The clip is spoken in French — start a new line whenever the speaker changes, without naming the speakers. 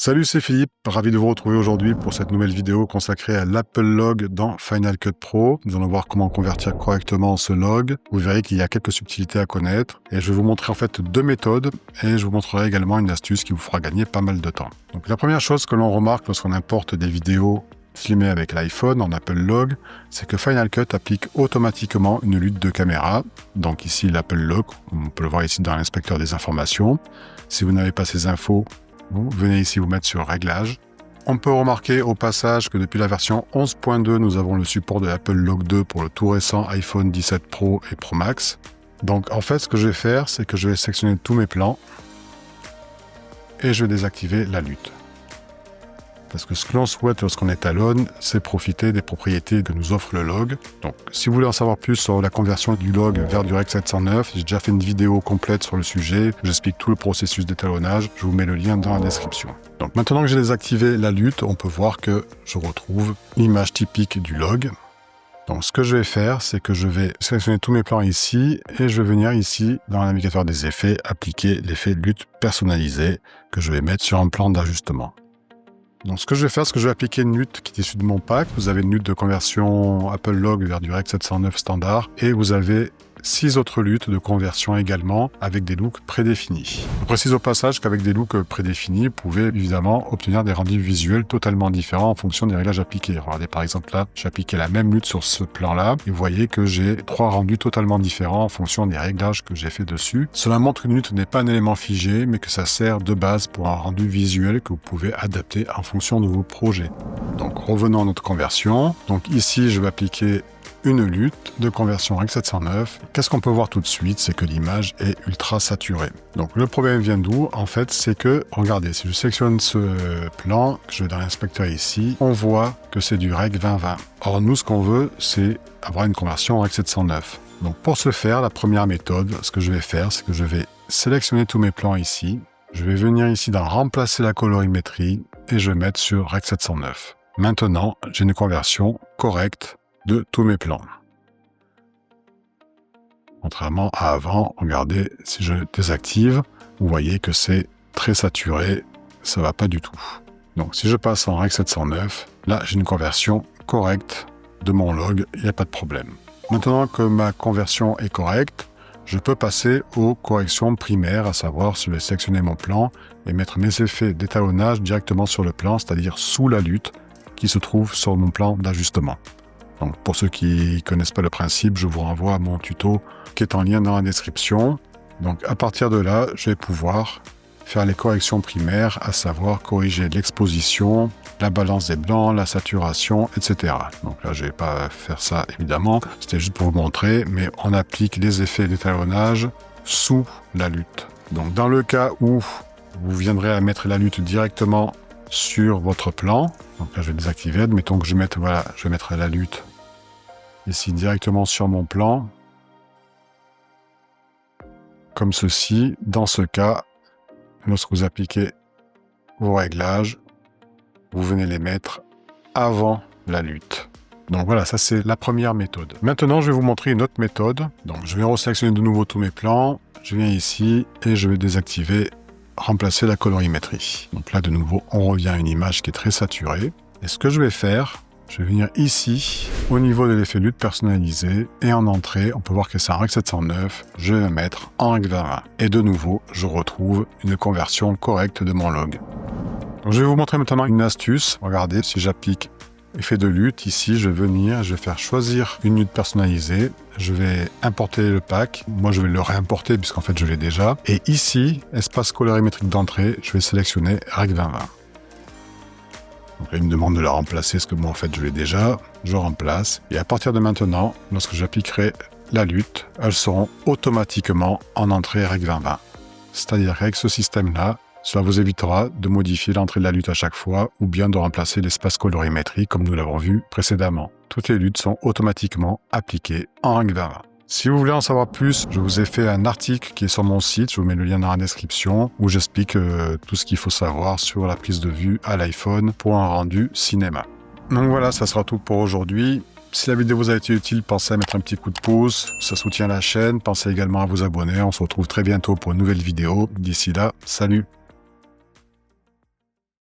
Salut, c'est Philippe, ravi de vous retrouver aujourd'hui pour cette nouvelle vidéo consacrée à l'Apple Log dans Final Cut Pro. Nous allons voir comment convertir correctement ce log. Vous verrez qu'il y a quelques subtilités à connaître et je vais vous montrer en fait deux méthodes et je vous montrerai également une astuce qui vous fera gagner pas mal de temps. Donc la première chose que l'on remarque lorsqu'on importe des vidéos filmées avec l'iPhone en Apple Log, c'est que Final Cut applique automatiquement une lutte de caméra. Donc ici l'Apple Log, on peut le voir ici dans l'inspecteur des informations. Si vous n'avez pas ces infos, vous venez ici vous mettre sur Réglages. On peut remarquer au passage que depuis la version 11.2, nous avons le support de l'Apple Log 2 pour le tout récent iPhone 17 Pro et Pro Max. Donc en fait, ce que je vais faire, c'est que je vais sélectionner tous mes plans et je vais désactiver la lutte. Parce que ce que l'on souhaite lorsqu'on étalonne, c'est profiter des propriétés que nous offre le log. Donc, si vous voulez en savoir plus sur la conversion du log vers du Rec 709, j'ai déjà fait une vidéo complète sur le sujet. J'explique tout le processus d'étalonnage. Je vous mets le lien dans la description. Donc, maintenant que j'ai désactivé la lutte, on peut voir que je retrouve l'image typique du log. Donc, ce que je vais faire, c'est que je vais sélectionner tous mes plans ici et je vais venir ici dans le navigateur des effets, appliquer l'effet lutte personnalisé que je vais mettre sur un plan d'ajustement. Donc ce que je vais faire, c'est que je vais appliquer une lutte qui est issue de mon pack. Vous avez une lutte de conversion Apple Log vers du Rec 709 standard et vous avez 6 autres luttes de conversion également avec des looks prédéfinis. Je précise au passage qu'avec des looks prédéfinis, vous pouvez évidemment obtenir des rendus visuels totalement différents en fonction des réglages appliqués. Regardez par exemple là, j'ai appliqué la même lutte sur ce plan-là et vous voyez que j'ai 3 rendus totalement différents en fonction des réglages que j'ai fait dessus. Cela montre qu'une lutte n'est pas un élément figé mais que ça sert de base pour un rendu visuel que vous pouvez adapter en fonction de vos projets. Donc revenons à notre conversion. Donc ici, je vais appliquer une lutte de conversion Rec 709. Qu'est-ce qu'on peut voir tout de suite? C'est que l'image est ultra saturée. Donc le problème vient d'où? En fait, c'est que, regardez, si je sélectionne ce plan, que je vais dans l'inspecteur ici, on voit que c'est du Rec 2020. Or, nous, ce qu'on veut, c'est avoir une conversion Rec 709. Donc pour ce faire, la première méthode, ce que je vais faire, c'est que je vais sélectionner tous mes plans ici. Je vais venir ici dans Remplacer la colorimétrie et je vais mettre sur Rec 709. Maintenant, j'ai une conversion correcte de tous mes plans. Contrairement à avant, regardez, si je désactive, vous voyez que c'est très saturé, ça va pas du tout. Donc si je passe en Rec 709, là j'ai une conversion correcte de mon log, il n'y a pas de problème. Maintenant que ma conversion est correcte, je peux passer aux corrections primaires, à savoir si je vais sélectionner mon plan et mettre mes effets d'étalonnage directement sur le plan, c'est-à-dire sous la lutte qui se trouve sur mon plan d'ajustement. Donc pour ceux qui ne connaissent pas le principe, je vous renvoie à mon tuto qui est en lien dans la description. Donc à partir de là, je vais pouvoir faire les corrections primaires, à savoir corriger l'exposition, la balance des blancs, la saturation, etc. Donc là, je ne vais pas faire ça évidemment, c'était juste pour vous montrer, mais on applique les effets d'étalonnage sous la lutte. Donc dans le cas où vous viendrez à mettre la lutte directement sur votre plan, donc là je vais désactiver, admettons que je mette, voilà, je vais mettre la lutte ici directement sur mon plan, comme ceci. Dans ce cas, lorsque vous appliquez vos réglages, vous venez les mettre avant la lutte. Donc voilà, ça c'est la première méthode. Maintenant, je vais vous montrer une autre méthode. Donc je vais resélectionner de nouveau tous mes plans, je viens ici et je vais désactiver Remplacer la colorimétrie. Donc là, de nouveau, on revient à une image qui est très saturée. Et ce que je vais faire, je vais venir ici, au niveau de l'effet lutte personnalisé, et en entrée, on peut voir que c'est un Rec 709, je vais mettre en Rec 2020. Et de nouveau, je retrouve une conversion correcte de mon log. Donc je vais vous montrer maintenant une astuce. Regardez, si j'applique effet de lutte, ici, je vais venir, je vais faire choisir une lutte personnalisée. Je vais importer le pack. Moi, je vais le réimporter puisqu'en fait, je l'ai déjà. Et ici, espace colorimétrique d'entrée, je vais sélectionner Rec 2020. Donc là, il me demande de la remplacer, parce que moi, en fait, je l'ai déjà. Je remplace. Et à partir de maintenant, lorsque j'appliquerai la lutte, elles seront automatiquement en entrée Rec 2020. C'est-à-dire qu'avec ce système-là, cela vous évitera de modifier l'entrée de la lutte à chaque fois ou bien de remplacer l'espace colorimétrie comme nous l'avons vu précédemment. Toutes les luttes sont automatiquement appliquées en Rec 2020. Si vous voulez en savoir plus, je vous ai fait un article qui est sur mon site, je vous mets le lien dans la description, où j'explique tout ce qu'il faut savoir sur la prise de vue à l'iPhone pour un rendu cinéma. Donc voilà, ça sera tout pour aujourd'hui. Si la vidéo vous a été utile, pensez à mettre un petit coup de pouce, ça soutient la chaîne. Pensez également à vous abonner. On se retrouve très bientôt pour une nouvelle vidéo. D'ici là, salut!